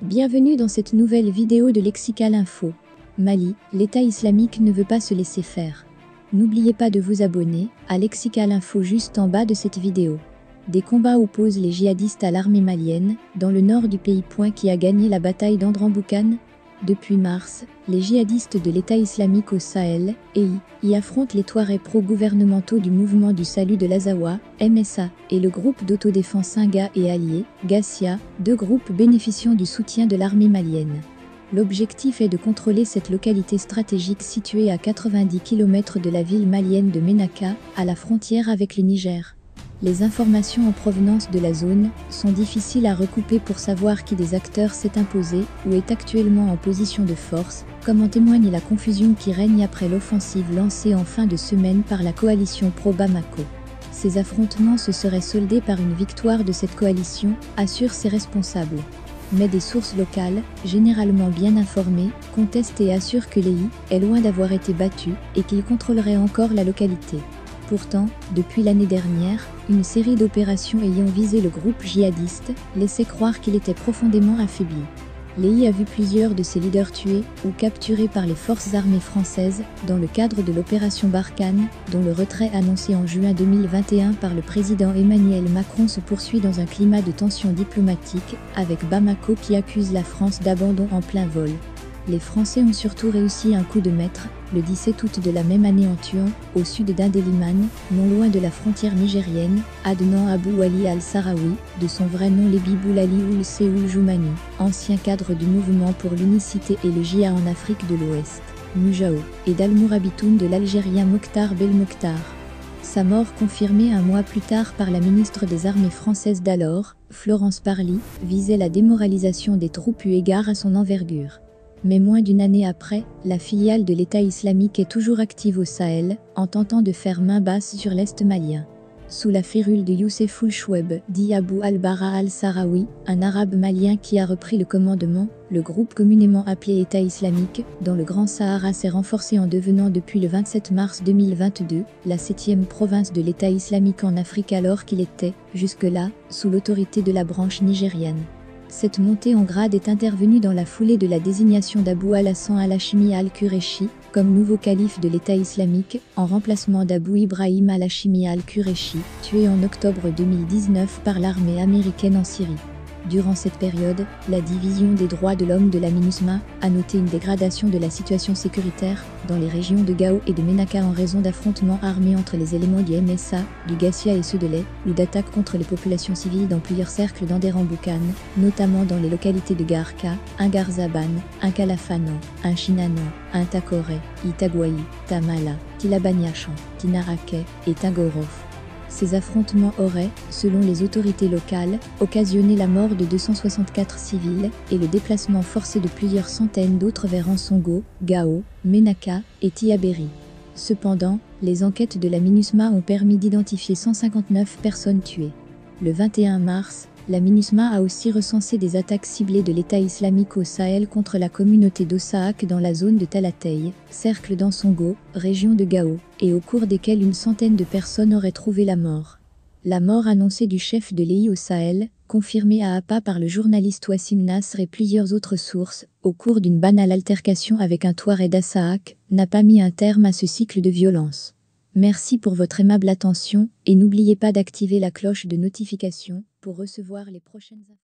Bienvenue dans cette nouvelle vidéo de Lexical Info. Mali, l'État islamique ne veut pas se laisser faire. N'oubliez pas de vous abonner à Lexical Info juste en bas de cette vidéo. Des combats opposent les djihadistes à l'armée malienne, dans le nord du pays. Qui a gagné la bataille d'Andramboukane. Depuis mars, les djihadistes de l'État islamique au Sahel, EI, y affrontent les Touaregs pro-gouvernementaux du mouvement du salut de l'Azawa, MSA, et le groupe d'autodéfense Singa et alliés, Gassia, deux groupes bénéficiant du soutien de l'armée malienne. L'objectif est de contrôler cette localité stratégique située à 90 km de la ville malienne de Ménaka, à la frontière avec le Niger. Les informations en provenance de la zone sont difficiles à recouper pour savoir qui des acteurs s'est imposé ou est actuellement en position de force, comme en témoigne la confusion qui règne après l'offensive lancée en fin de semaine par la coalition pro-Bamako. Ces affrontements se seraient soldés par une victoire de cette coalition, assurent ses responsables. Mais des sources locales, généralement bien informées, contestent et assurent que l'EI est loin d'avoir été battu et qu'il contrôlerait encore la localité. Pourtant, depuis l'année dernière, une série d'opérations ayant visé le groupe djihadiste laissait croire qu'il était profondément affaibli. L'EI a vu plusieurs de ses leaders tués ou capturés par les forces armées françaises dans le cadre de l'opération Barkhane, dont le retrait annoncé en juin 2021 par le président Emmanuel Macron se poursuit dans un climat de tension diplomatique, avec Bamako qui accuse la France d'abandon en plein vol. Les Français ont surtout réussi un coup de maître, le 17 août de la même année en tuant, au sud d'Indeliman, non loin de la frontière nigérienne, Adnan Abou Ali al-Sahraoui, de son vrai nom Lebi Boulali Ould Seoul Joumani, ancien cadre du mouvement pour l'unicité et le djihad en Afrique de l'Ouest, Mujao, et d'Al-Mourabitoun de l'Algérien Mokhtar Belmokhtar. Sa mort confirmée un mois plus tard par la ministre des Armées françaises d'alors, Florence Parly, visait la démoralisation des troupes eu égard à son envergure. Mais moins d'une année après, la filiale de l'État islamique est toujours active au Sahel, en tentant de faire main basse sur l'Est malien. Sous la férule de Youssef Choueb, dit Abou al-Bara al-Sahraoui, un arabe malien qui a repris le commandement, le groupe communément appelé État islamique, dans le Grand Sahara s'est renforcé en devenant depuis le 27 mars 2022, la 7e province de l'État islamique en Afrique alors qu'il était, jusque-là, sous l'autorité de la branche nigériane. Cette montée en grade est intervenue dans la foulée de la désignation d'Abou al-Hassan al-Hachimi al-Qureshi comme nouveau calife de l'État islamique, en remplacement d'Abou Ibrahim al-Hachimi al-Qureshi, tué en octobre 2019 par l'armée américaine en Syrie. Durant cette période, la division des droits de l'homme de la MINUSMA a noté une dégradation de la situation sécuritaire dans les régions de Gao et de Ménaka en raison d'affrontements armés entre les éléments du MSA, du Gassia et ceux de l'E, ou d'attaques contre les populations civiles dans plusieurs cercles d'Andramboukane, notamment dans les localités de Garka, Ingarzaban, Inkalafanan, Inchinanan, Intakore, Itagwayi, Tamala, Tilabanyachan, Tinarake et Tagorof. Ces affrontements auraient, selon les autorités locales, occasionné la mort de 264 civils et le déplacement forcé de plusieurs centaines d'autres vers Ansongo, Gao, Ménaka et Tillabéri. Cependant, les enquêtes de la MINUSMA ont permis d'identifier 159 personnes tuées. Le 21 mars, la MINUSMA a aussi recensé des attaques ciblées de l'État islamique au Sahel contre la communauté d'Osaak dans la zone de Talatay, cercle d'Ansongo, région de Gao, et au cours desquelles une centaine de personnes auraient trouvé la mort. La mort annoncée du chef de l'EI au Sahel, confirmée à APA par le journaliste Wassim Nasr et plusieurs autres sources, au cours d'une banale altercation avec un Touareg d'Assaak, n'a pas mis un terme à ce cycle de violence. Merci pour votre aimable attention et n'oubliez pas d'activer la cloche de notification pour recevoir les prochaines informations.